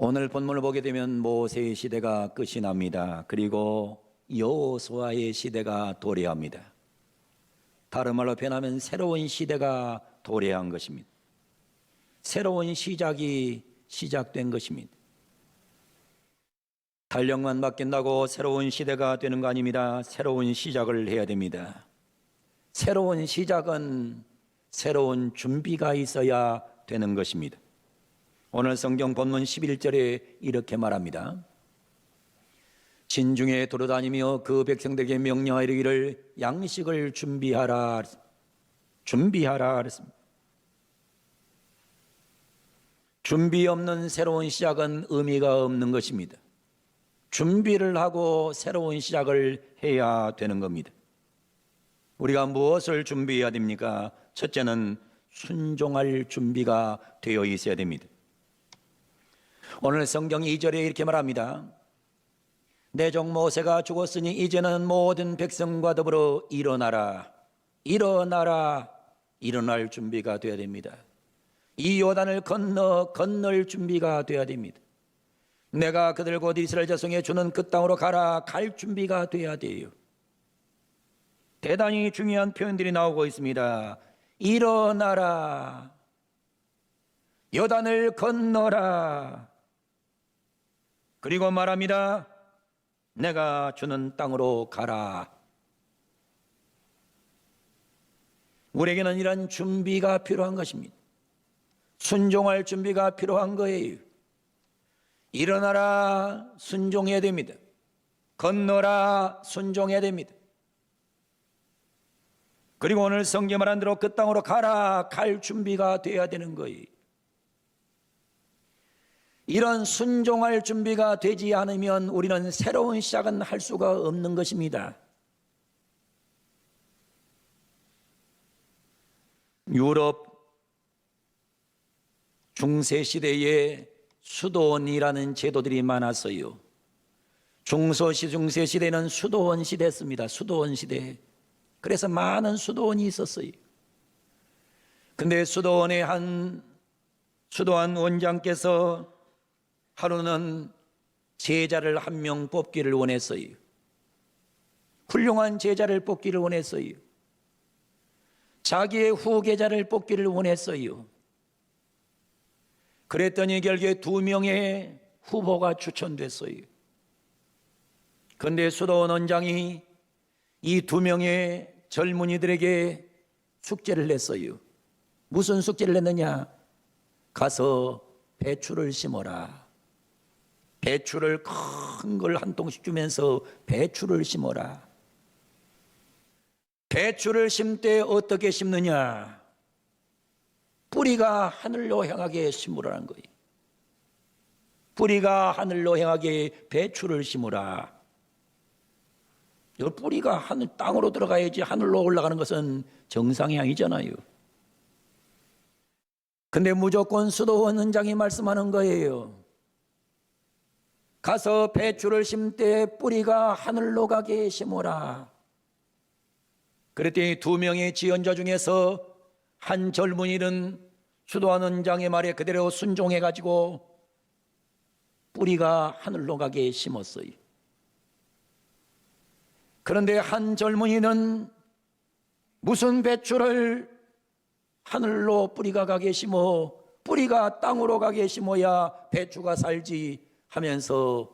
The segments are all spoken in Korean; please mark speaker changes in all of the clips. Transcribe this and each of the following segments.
Speaker 1: 오늘 본문을 보게 되면 모세의 시대가 끝이 납니다. 그리고 여호수아의 시대가 도래합니다. 다른 말로 표현하면 새로운 시대가 도래한 것입니다. 새로운 시작이 시작된 것입니다. 달력만 바뀐다고 새로운 시대가 되는 거 아닙니다. 새로운 시작을 해야 됩니다. 새로운 시작은 새로운 준비가 있어야 되는 것입니다. 오늘 성경 본문 11절에 이렇게 말합니다. 진중에 돌아다니며 그 백성들에게 명령하이르기를 양식을 준비하라 그랬습니다. 준비 없는 새로운 시작은 의미가 없는 것입니다. 준비를 하고 새로운 시작을 해야 되는 겁니다. 우리가 무엇을 준비해야 됩니까? 첫째는 순종할 준비가 되어 있어야 됩니다. 오늘 성경 2절에 이렇게 말합니다. 내 종 모세가 죽었으니 이제는 모든 백성과 더불어 일어나라. 일어날 준비가 되어야 됩니다. 이 요단을 건널 준비가 되어야 됩니다. 내가 그들 곧 이스라엘 자손에 주는 그 땅으로 갈 준비가 되어야 돼요. 대단히 중요한 표현들이 나오고 있습니다. 일어나라. 요단을 건너라. 그리고 말합니다. 내가 주는 땅으로 가라. 우리에게는 이런 준비가 필요한 것입니다. 순종할 준비가 필요한 거예요. 일어나라, 순종해야 됩니다. 건너라, 순종해야 됩니다. 그리고 오늘 성경 말한 대로 그 땅으로 갈 준비가 되어야 되는 거예요. 이런 순종할 준비가 되지 않으면 우리는 새로운 시작은 할 수가 없는 것입니다. 유럽 중세시대에 수도원이라는 제도들이 많았어요. 중세시대는 수도원 시대였습니다. 수도원 시대. 그래서 많은 수도원이 있었어요. 근데 수도원 원장께서 하루는 제자를 한 명 뽑기를 원했어요. 훌륭한 제자를 뽑기를 원했어요. 자기의 후계자를 뽑기를 원했어요. 그랬더니 결국에 2명의 후보가 추천됐어요. 그런데 수도원 원장이 이 2명의 젊은이들에게 숙제를 냈어요. 무슨 숙제를 냈느냐? 가서 배추를 심어라. 배추를 큰 걸 한 통씩 주면서 배추를 심어라. 배추를 심을 때 어떻게 심느냐? 뿌리가 하늘로 향하게 심으라는 거예요. 뿌리가 하늘로 향하게 배추를 심으라. 이 뿌리가 땅으로 들어가야지 하늘로 올라가는 것은 정상이 아니잖아요. 근데 무조건 수도원 원장이 말씀하는 거예요. 가서 배추를 심을 때 뿌리가 하늘로 가게 심어라. 그랬더니 2명의 지원자 중에서 한 젊은이는 수도원 원장의 말에 그대로 순종해가지고 뿌리가 하늘로 가게 심었어요. 그런데 한 젊은이는 무슨 배추를 하늘로 뿌리가 가게 심어 뿌리가 땅으로 가게 심어야 배추가 살지 하면서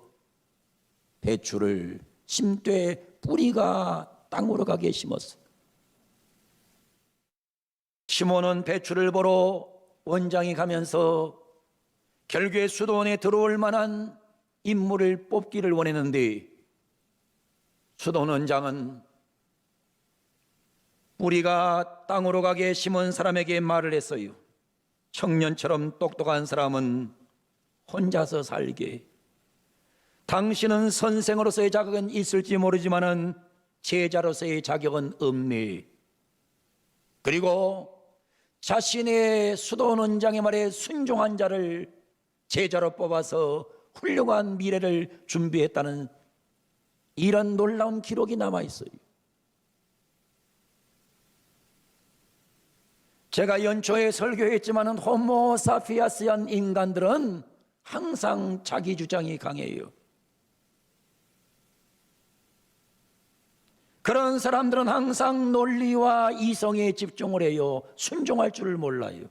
Speaker 1: 배추를 심되 뿌리가 땅으로 가게 심었어요. 심어놓은 배추를 보러 원장이 가면서 결국에 수도원에 들어올 만한 인물을 뽑기를 원했는데 수도원 원장은 뿌리가 땅으로 가게 심은 사람에게 말을 했어요. 청년처럼 똑똑한 사람은 혼자서 살게. 당신은 선생으로서의 자격은 있을지 모르지만은 제자로서의 자격은 없네. 그리고 자신의 수도원 원장의 말에 순종한 자를 제자로 뽑아서 훌륭한 미래를 준비했다는 이런 놀라운 기록이 남아있어요. 제가 연초에 설교했지만은 호모사피아스한 인간들은 항상 자기 주장이 강해요. 그런 사람들은 항상 논리와 이성에 집중을 해요. 순종할 줄을 몰라요.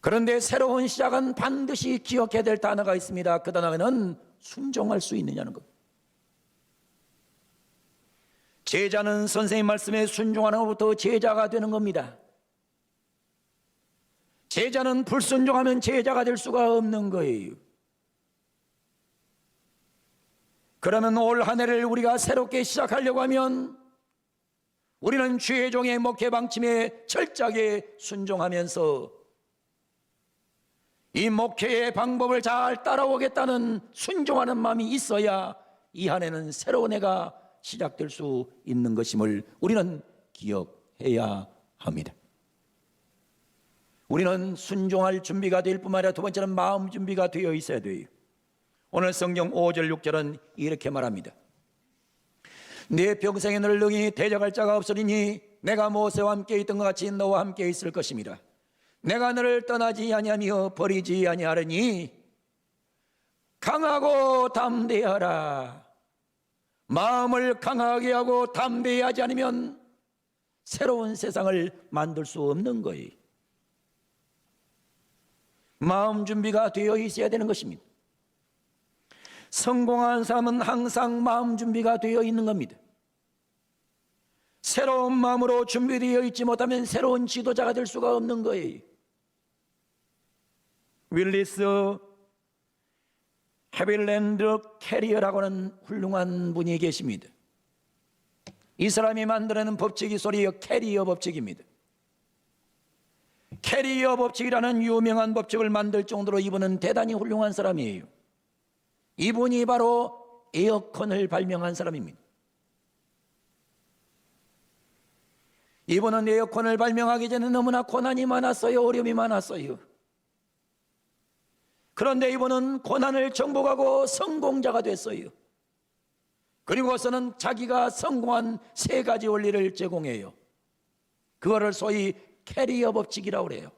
Speaker 1: 그런데 새로운 시작은 반드시 기억해야 될 단어가 있습니다. 그 단어는 순종할 수 있느냐는 것. 제자는 선생님 말씀에 순종하는 것부터 제자가 되는 겁니다. 제자는 불순종하면 제자가 될 수가 없는 거예요. 그러면 올 한 해를 우리가 새롭게 시작하려고 하면 우리는 주의 종의 목회 방침에 철저하게 순종하면서 이 목회의 방법을 잘 따라오겠다는 순종하는 마음이 있어야 이 한 해는 새로운 해가 시작될 수 있는 것임을 우리는 기억해야 합니다. 우리는 순종할 준비가 될 뿐만 아니라 두 번째는 마음 준비가 되어 있어야 돼요. 오늘 성경 5절 6절은 이렇게 말합니다. 내 평생에 너를 능히 대적할 자가 없으리니 내가 모세와 함께 있던 것 같이 너와 함께 있을 것임이라. 내가 너를 떠나지 아니하며 버리지 아니하리니 강하고 담대하라. 마음을 강하게 하고 담대하지 않으면 새로운 세상을 만들 수 없는 거예요. 마음 준비가 되어 있어야 되는 것입니다. 성공한 사람은 항상 마음 준비가 되어 있는 겁니다. 새로운 마음으로 준비되어 있지 못하면 새로운 지도자가 될 수가 없는 거예요. 윌리스 헤빌랜드 캐리어라고 하는 훌륭한 분이 계십니다. 이 사람이 만들어낸 법칙이 소리여 캐리어 법칙입니다. 캐리어 법칙이라는 유명한 법칙을 만들 정도로 이분은 대단히 훌륭한 사람이에요. 이분이 바로 에어컨을 발명한 사람입니다. 이분은 에어컨을 발명하기 전에 너무나 고난이 많았어요. 어려움이 많았어요. 그런데 이분은 고난을 정복하고 성공자가 됐어요. 그리고서는 자기가 성공한 세 가지 원리를 제공해요. 그거를 소위 캐리어 법칙이라고 그래요.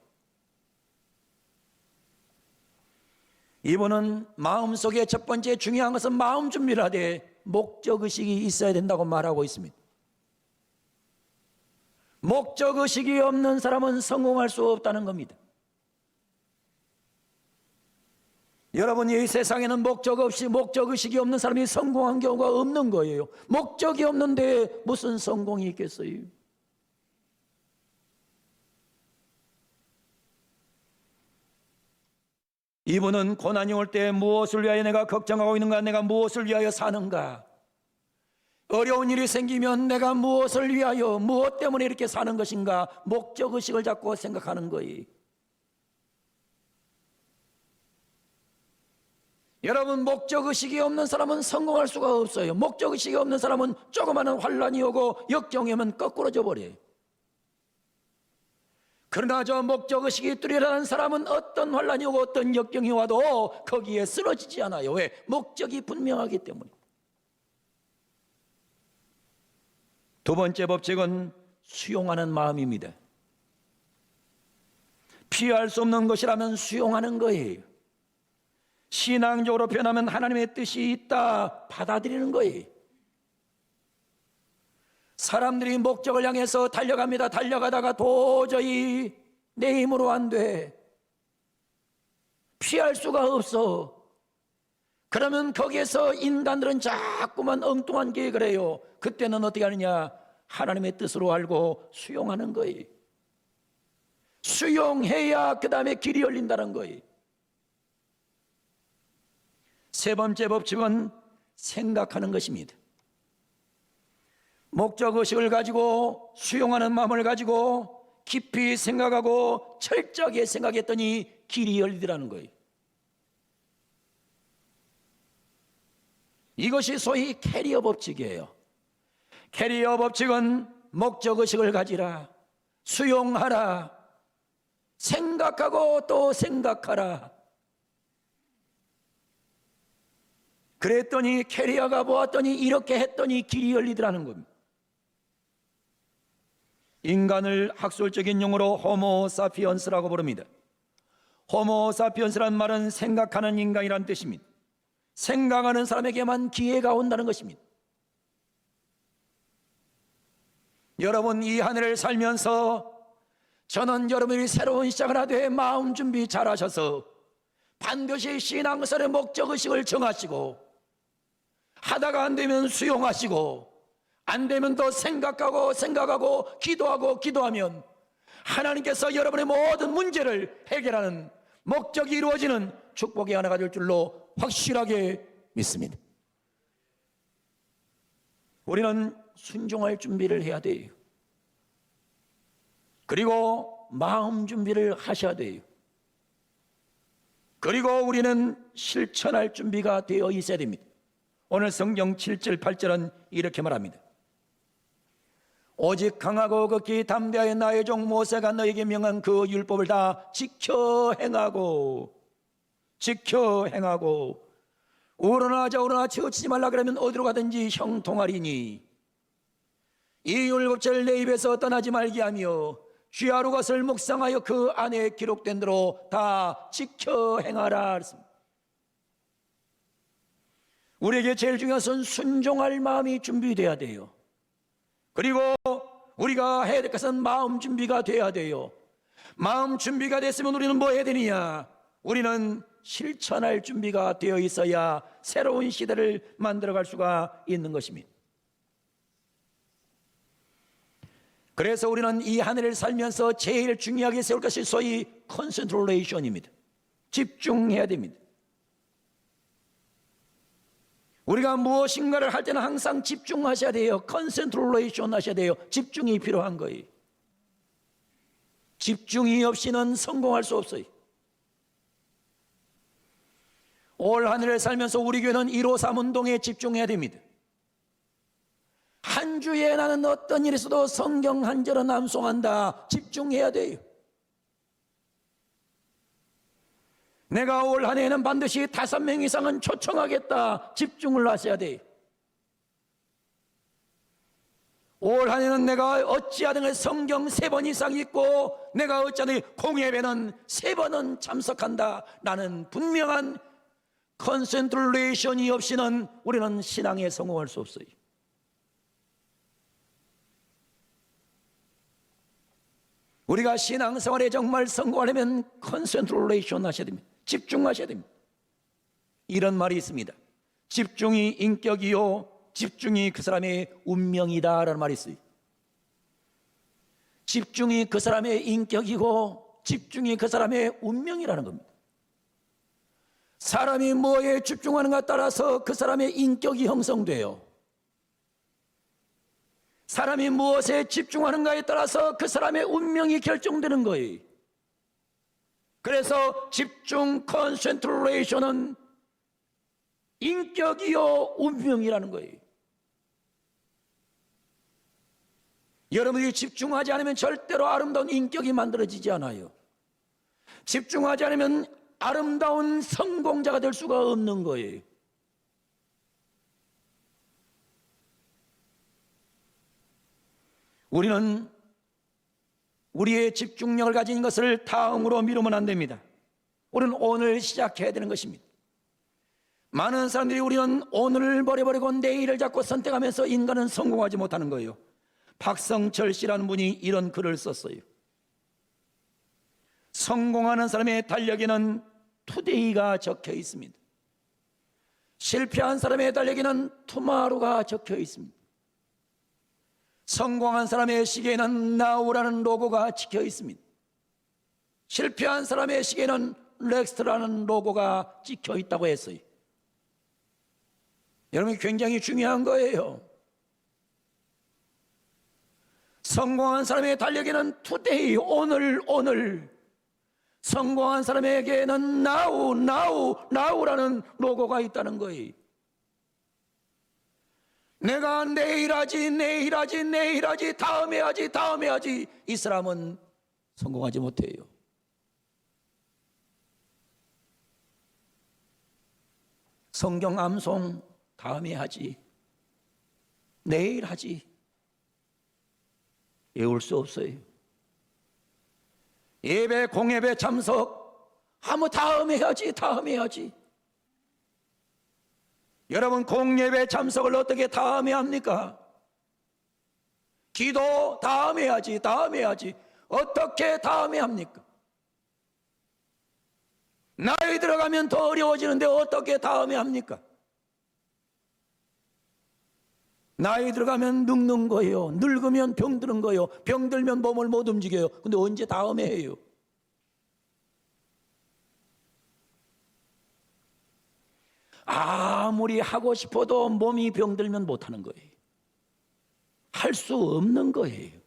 Speaker 1: 이분은 마음속에 첫 번째 중요한 것은 마음 준비를 하되 목적의식이 있어야 된다고 말하고 있습니다. 목적의식이 없는 사람은 성공할 수 없다는 겁니다. 여러분, 이 세상에는 목적의식이 없는 사람이 성공한 경우가 없는 거예요. 목적이 없는데 무슨 성공이 있겠어요? 이분은 고난이 올 때 무엇을 위하여 내가 걱정하고 있는가? 내가 무엇을 위하여 사는가? 어려운 일이 생기면 내가 무엇을 위하여, 무엇 때문에 이렇게 사는 것인가? 목적의식을 잡고 생각하는 거예요. 여러분, 목적의식이 없는 사람은 성공할 수가 없어요. 목적의식이 없는 사람은 조그마한 환란이 오고 역경이 오면 거꾸러져 버려요. 그러나 저 목적의식이 뚜렷한 사람은 어떤 환란이 오고 어떤 역경이 와도 거기에 쓰러지지 않아요. 왜? 목적이 분명하기 때문에. 두 번째 법칙은 수용하는 마음입니다. 피할 수 없는 것이라면 수용하는 거예요. 신앙적으로 표현하면 하나님의 뜻이 있다, 받아들이는 거예요. 사람들이 목적을 향해서 달려갑니다. 달려가다가 도저히 내 힘으로 안 돼. 피할 수가 없어. 그러면 거기에서 인간들은 자꾸만 엉뚱한 계획을 해요. 그때는 어떻게 하느냐? 하나님의 뜻으로 알고 수용하는 거예요. 수용해야 그 다음에 길이 열린다는 거예요. 세 번째 법칙은 생각하는 것입니다. 목적의식을 가지고 수용하는 마음을 가지고 깊이 생각하고 철저하게 생각했더니 길이 열리더라는 거예요. 이것이 소위 캐리어 법칙이에요. 캐리어 법칙은 목적의식을 가지라, 수용하라, 생각하고 또 생각하라. 그랬더니 캐리어가 보았더니 이렇게 했더니 길이 열리더라는 겁니다. 인간을 학술적인 용어로 호모 사피언스라고 부릅니다. 호모사피엔스란 말은 생각하는 인간이란 뜻입니다. 생각하는 사람에게만 기회가 온다는 것입니다. 여러분, 이 한 해를 살면서 저는 여러분이 새로운 시작을 하되 마음 준비 잘 하셔서 반드시 신앙생활의 목적의식을 정하시고, 하다가 안 되면 수용하시고, 안 되면 더 생각하고 기도하면 하나님께서 여러분의 모든 문제를 해결하는 목적이 이루어지는 축복의 하나가 될 줄로 확실하게 믿습니다. 우리는 순종할 준비를 해야 돼요. 그리고 마음 준비를 하셔야 돼요. 그리고 우리는 실천할 준비가 되어 있어야 됩니다. 오늘 성경 7절 8절은 이렇게 말합니다. 오직 강하고 극히 담대하여 나의 종 모세가 너에게 명한 그 율법을 다 지켜 행하고 우러나 좌우러나 치우치지 말라 그러면 어디로 가든지 형통하리니 이 율법책을 내 입에서 떠나지 말게 하며 주야로 것을 묵상하여 그 안에 기록된 대로 다 지켜 행하라. 우리에게 제일 중요한 것은 순종할 마음이 준비돼야 돼요. 그리고 우리가 해야 될 것은 마음 준비가 돼야 돼요. 마음 준비가 됐으면 우리는 뭐 해야 되느냐? 우리는 실천할 준비가 되어 있어야 새로운 시대를 만들어갈 수가 있는 것입니다. 그래서 우리는 이 한 해를 살면서 제일 중요하게 세울 것이 소위 컨센트레이션입니다. 집중해야 됩니다. 우리가 무엇인가를 할 때는 항상 집중하셔야 돼요. 컨센트레이션 하셔야 돼요. 집중이 필요한 거예요. 집중이 없이는 성공할 수 없어요. 올 한 해를 살면서 우리 교회는 153 운동에 집중해야 됩니다. 한 주에 나는 어떤 일이 있어도 성경 한 절은 암송한다. 집중해야 돼요. 내가 올 한 해에는 반드시 5명 이상은 초청하겠다. 집중을 하셔야 돼요. 올 한 해는 내가 어찌하든 성경 3번 이상 읽고 내가 어찌하든 공예배는 3번은 참석한다. 라는 분명한 컨센트레이션이 없이는 우리는 신앙에 성공할 수 없어요. 우리가 신앙생활에 정말 성공하려면 컨센트레이션 하셔야 됩니다. 집중하셔야 됩니다. 이런 말이 있습니다. 집중이 인격이요 집중이 그 사람의 운명이다 라는 말이 있어요. 집중이 그 사람의 인격이고 집중이 그 사람의 운명이라는 겁니다. 사람이 뭐에 집중하는가에 따라서 그 사람의 인격이 형성돼요. 사람이 무엇에 집중하는가에 따라서 그 사람의 운명이 결정되는 거예요. 그래서 집중 컨센트레이션은 인격이요 운명이라는 거예요. 여러분이 집중하지 않으면 절대로 아름다운 인격이 만들어지지 않아요. 집중하지 않으면 아름다운 성공자가 될 수가 없는 거예요. 우리는 우리의 집중력을 가진 것을 다음으로 미루면 안 됩니다. 우리는 오늘 시작해야 되는 것입니다. 많은 사람들이 우리는 오늘을 버려버리고 내일을 잡고 선택하면서 인간은 성공하지 못하는 거예요. 박성철 씨라는 분이 이런 글을 썼어요. 성공하는 사람의 달력에는 투데이가 적혀 있습니다. 실패한 사람의 달력에는 투마로가 적혀 있습니다. 성공한 사람의 시계에는 나우라는 로고가 찍혀 있습니다. 실패한 사람의 시계에는 렉스트라는 로고가 찍혀 있다고 했어요. 여러분, 굉장히 중요한 거예요. 성공한 사람의 달력에는 투데이, 오늘. 성공한 사람에게는 나우라는 로고가 있다는 거예요. 내가 내일 하지, 다음에 하지. 이 사람은 성공하지 못해요. 성경 암송 다음에 하지, 내일 하지. 외울 수 없어요. 예배, 공예배 참석, 다음에 해야지, 다음에 해야지. 여러분, 공예배 참석을 어떻게 다음에 합니까? 기도 다음에 해야지, 다음에 해야지. 어떻게 다음에 합니까? 나이 들어가면 더 어려워지는데 어떻게 다음에 합니까? 나이 들어가면 늙는 거예요. 늙으면 병드는 거예요. 병들면 몸을 못 움직여요. 근데 언제 다음에 해요? 아무리 하고 싶어도 몸이 병들면 못하는 거예요. 할 수 없는 거예요.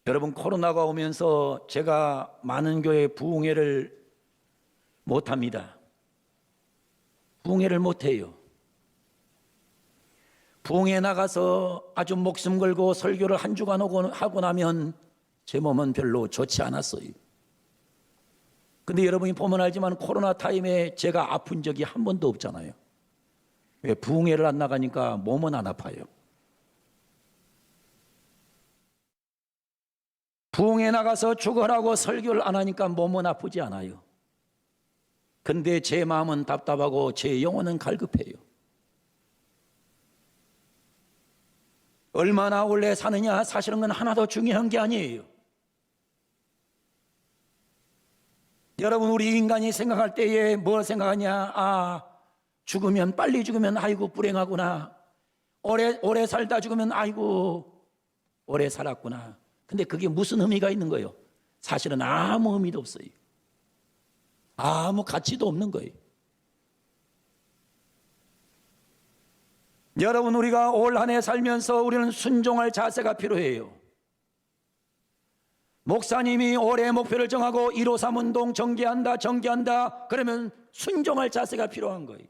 Speaker 1: 여러분, 코로나가 오면서 제가 많은 교회 부흥회를 못합니다. 부흥회를 못해요. 부흥회 나가서 아주 목숨 걸고 설교를 한 주간 하고 나면 제 몸은 별로 좋지 않았어요. 근데 여러분이 보면 알지만 코로나 타임에 제가 아픈 적이 한 번도 없잖아요. 왜? 부흥회를 안 나가니까 몸은 안 아파요. 부흥회 나가서 죽으라고 설교를 안 하니까 몸은 아프지 않아요. 근데 제 마음은 답답하고 제 영혼은 갈급해요. 얼마나 오래 사느냐 사실은 건 하나도 중요한 게 아니에요. 여러분, 우리 인간이 생각할 때에 뭘 생각하냐? 죽으면, 빨리 죽으면 아이고 불행하구나. 오래 살다 죽으면 아이고 오래 살았구나. 근데 그게 무슨 의미가 있는 거예요? 사실은 아무 의미도 없어요. 아무 가치도 없는 거예요. 여러분, 우리가 올 한 해 살면서 우리는 순종할 자세가 필요해요. 목사님이 올해 목표를 정하고 153 운동 정기한다. 그러면 순종할 자세가 필요한 거예요.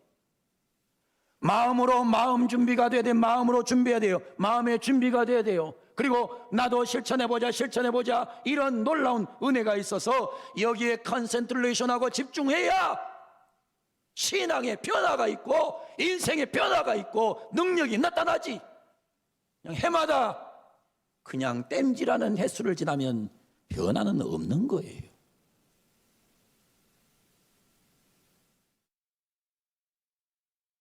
Speaker 1: 마음으로 마음 준비가 돼야 돼요. 마음으로 준비해야 돼요. 마음의 준비가 돼야 돼요. 그리고 나도 실천해보자. 이런 놀라운 은혜가 있어서 여기에 컨센트레이션하고 집중해야 신앙의 변화가 있고 인생의 변화가 있고 능력이 나타나지. 그냥 해마다 그냥 땜질하는 횟수를 지나면 변화는 없는 거예요.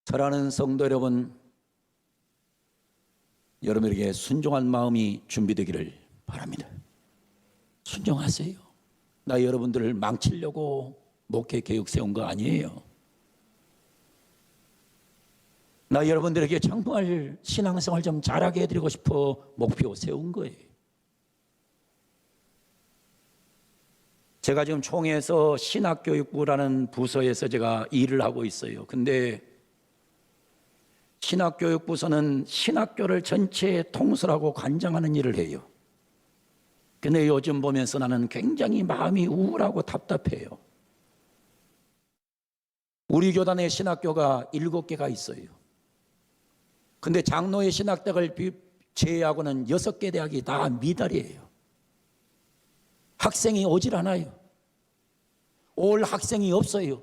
Speaker 1: 사랑하는 성도 여러분, 여러분에게 순종한 마음이 준비되기를 바랍니다. 순종하세요. 나 여러분들을 망치려고 목회 계획 세운 거 아니에요. 나 여러분들에게 정말 신앙생활 좀 잘하게 해드리고 싶어 목표 세운 거예요. 제가 지금 총회에서 신학교육부라는 부서에서 제가 일을 하고 있어요. 근데 신학교육부서는 신학교를 전체 통솔하고 관장하는 일을 해요. 근데 요즘 보면서 나는 굉장히 마음이 우울하고 답답해요. 우리 교단에 신학교가 7개가 있어요. 근데 장로의 신학대학을 제외하고는 6개 대학이 다 미달이에요. 학생이 오질 않아요. 올 학생이 없어요.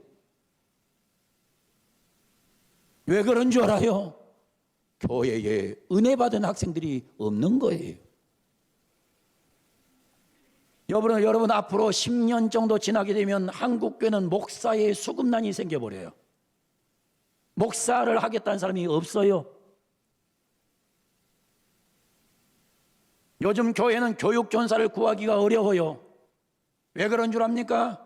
Speaker 1: 왜 그런 줄 알아요? 교회에 은혜 받은 학생들이 없는 거예요. 여러분 앞으로 10년 정도 지나게 되면 한국교회는 목사의 수급난이 생겨버려요. 목사를 하겠다는 사람이 없어요. 요즘 교회는 교육전사를 구하기가 어려워요. 왜 그런 줄 압니까?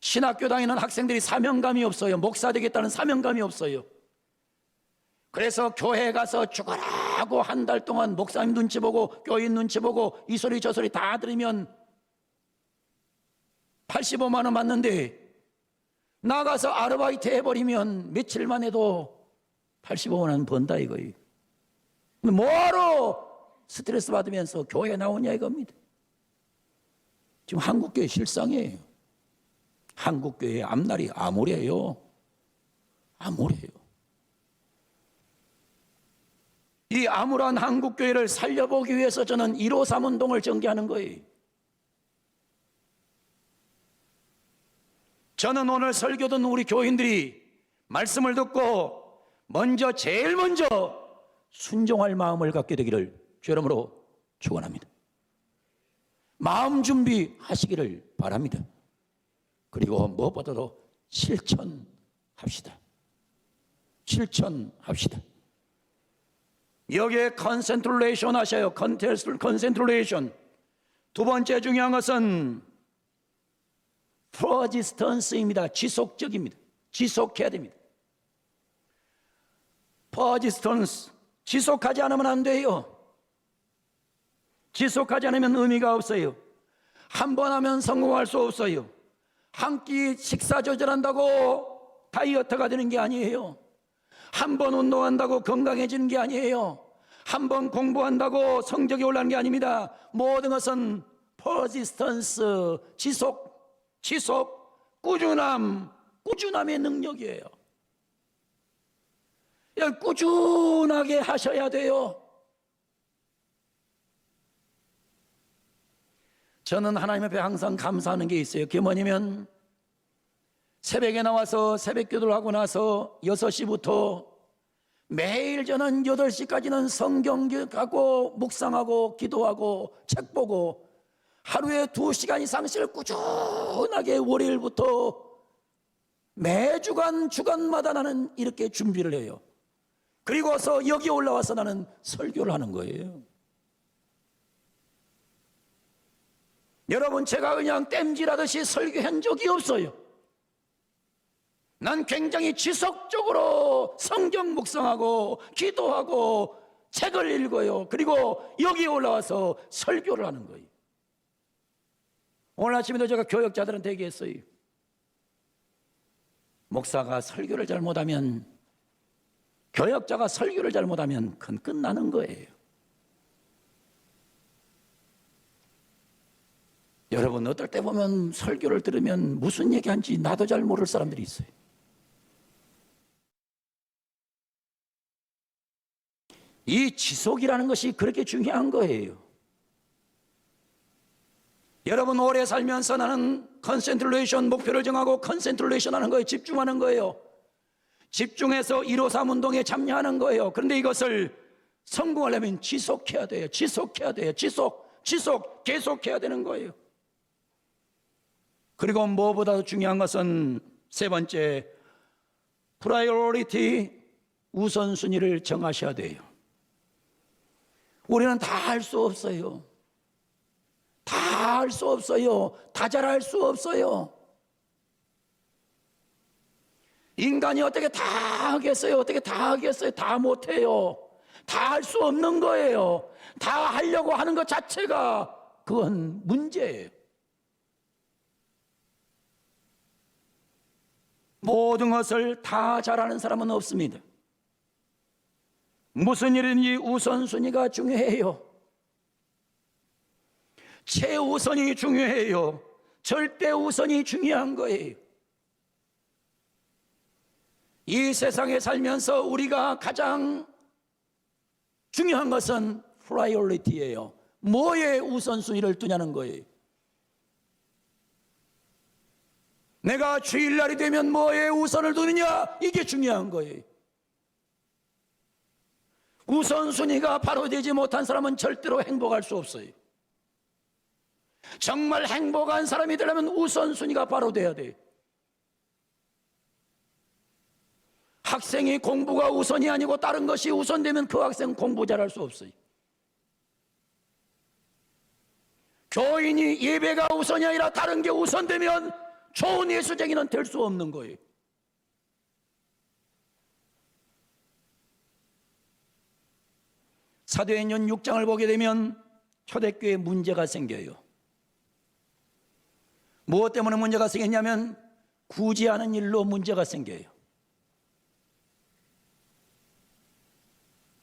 Speaker 1: 신학교 다니는 학생들이 사명감이 없어요. 목사 되겠다는 사명감이 없어요. 그래서 교회 가서 죽어라고 한 달 동안 목사님 눈치 보고 교인 눈치 보고 이 소리 저 소리 다 들으면 85만 원 받는데 나가서 아르바이트 해버리면 며칠만 해도 85만 원 번다 이거예요. 근데 뭐하러 스트레스 받으면서 교회 나오냐 이겁니다. 지금 한국교회 실상이에요. 한국교회의 앞날이 암울해요. 암울해요. 이 암울한 한국교회를 살려보기 위해서 저는 153 운동을 전개하는 거예요. 저는 오늘 설교 듣는 우리 교인들이 말씀을 듣고 제일 먼저 순종할 마음을 갖게 되기를 주 이름으로 축원합니다. 마음 준비하시기를 바랍니다. 그리고 무엇보다도 실천합시다. 실천합시다. 여기에 컨센트레이션 하셔요. 컨센트레이션. 두 번째 중요한 것은 퍼지스턴스입니다. 지속적입니다. 지속해야 됩니다. 퍼지스턴스. 지속하지 않으면 안 돼요. 지속하지 않으면 의미가 없어요. 한 번 하면 성공할 수 없어요. 한 끼 식사 조절한다고 다이어트가 되는 게 아니에요. 한 번 운동한다고 건강해지는 게 아니에요. 한 번 공부한다고 성적이 올라가는 게 아닙니다. 모든 것은 퍼지스턴스, 지속, 꾸준함의 능력이에요. 꾸준하게 하셔야 돼요. 저는 하나님 앞에 항상 감사하는 게 있어요. 그게 뭐냐면 새벽에 나와서 새벽 기도를 하고 나서 6시부터 매일 저는 8시까지는 성경 갖고 묵상하고 기도하고 책 보고 하루에 2시간 이상씩을 꾸준하게 월요일부터 매주간 주간마다 나는 이렇게 준비를 해요. 그리고서 여기 올라와서 나는 설교를 하는 거예요. 여러분, 제가 그냥 땜질하듯이 설교한 적이 없어요. 난 굉장히 지속적으로 성경 묵상하고 기도하고 책을 읽어요. 그리고 여기에 올라와서 설교를 하는 거예요. 오늘 아침에도 제가 교역자들한테 얘기했어요. 목사가 설교를 잘못하면, 교역자가 설교를 잘못하면 그건 끝나는 거예요. 여러분, 어떨 때 보면 설교를 들으면 무슨 얘기하는지 나도 잘 모를 사람들이 있어요. 이 지속이라는 것이 그렇게 중요한 거예요. 여러분, 오래 살면서 나는 컨센트레이션, 목표를 정하고 컨센트레이션 하는 거예요. 집중하는 거예요. 집중해서 153 운동에 참여하는 거예요. 그런데 이것을 성공하려면 지속해야 돼요. 지속해야 돼요. 계속해야 되는 거예요. 그리고 무엇보다도 중요한 것은 세 번째, 프라이어리티, 우선순위를 정하셔야 돼요. 우리는 다 할 수 없어요. 다 할 수 없어요. 다 잘할 수 없어요. 인간이 어떻게 다 하겠어요? 어떻게 다 하겠어요? 다 못해요. 다 할 수 없는 거예요. 다 하려고 하는 것 자체가 그건 문제예요. 모든 것을 다 잘하는 사람은 없습니다. 무슨 일이든지 우선순위가 중요해요. 최우선이 중요해요. 절대 우선이 중요한 거예요. 이 세상에 살면서 우리가 가장 중요한 것은 프라이어리티예요. 뭐에 우선순위를 두냐는 거예요. 내가 주일날이 되면 뭐에 우선을 두느냐, 이게 중요한 거예요. 우선순위가 바로 되지 못한 사람은 절대로 행복할 수 없어요. 정말 행복한 사람이 되려면 우선순위가 바로 돼야 돼요. 학생이 공부가 우선이 아니고 다른 것이 우선되면 그 학생은 공부 잘할 수 없어요. 교인이 예배가 우선이 아니라 다른 게 우선되면 좋은 예수쟁이는 될 수 없는 거예요. 사도행전 6장을 보게 되면 초대교회에 문제가 생겨요. 무엇 때문에 문제가 생겼냐면 구제하는 일로 문제가 생겨요.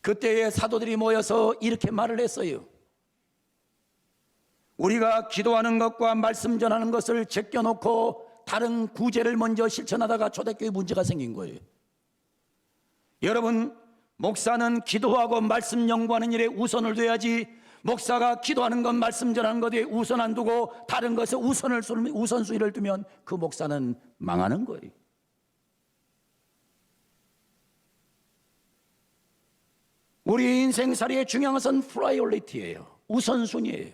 Speaker 1: 그때의 사도들이 모여서 이렇게 말을 했어요. 우리가 기도하는 것과 말씀 전하는 것을 제껴놓고 다른 구제를 먼저 실천하다가 초대교회에 문제가 생긴 거예요. 여러분, 목사는 기도하고 말씀 연구하는 일에 우선을 둬야지, 목사가 기도하는 것, 말씀 전하는 것에 우선 안 두고 다른 것에 우선순위를 두면 그 목사는 망하는 거예요. 우리 인생살이의 중요한 것은 프라이어리티예요. 우선순위예요.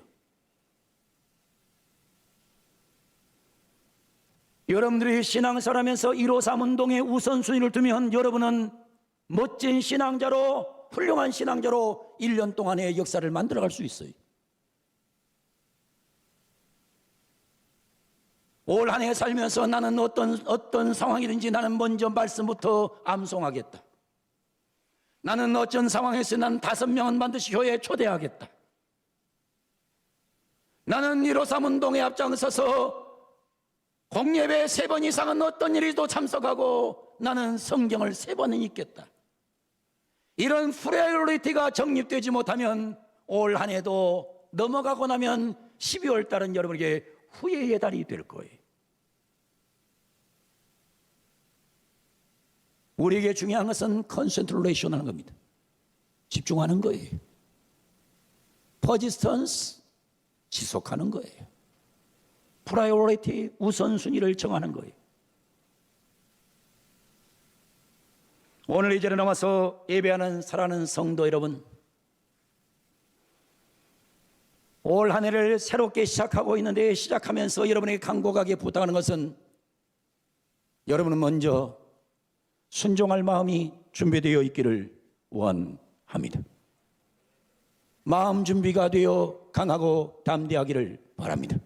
Speaker 1: 여러분들이 신앙생활하면서 153 운동에 우선순위를 두면 여러분은 멋진 신앙자로, 훌륭한 신앙자로 1년 동안의 역사를 만들어갈 수 있어요. 올 한 해 살면서 나는 어떤 상황이든지 나는 먼저 말씀부터 암송하겠다. 나는 어떤 상황에서 난 5명은 반드시 교회에 초대하겠다. 나는 153 운동에 앞장서서 공예배 3번 이상은 어떤 일에도 참석하고 나는 성경을 3번은 읽겠다. 이런 프라이어리티가 정립되지 못하면 올 한 해도 넘어가고 나면 12월 달은 여러분에게 후회의 달이 될 거예요. 우리에게 중요한 것은 컨센트레이션 하는 겁니다. 집중하는 거예요. 퍼지스턴스, 지속하는 거예요. 프라이어리티, 우선순위를 정하는 거예요. 오늘 이 자리에 나와서 예배하는 사랑하는 성도 여러분, 올 한 해를 새롭게 시작하고 있는데 시작하면서 여러분에게 간곡하게 부탁하는 것은 여러분은 먼저 순종할 마음이 준비되어 있기를 원합니다. 마음 준비가 되어 강하고 담대하기를 바랍니다.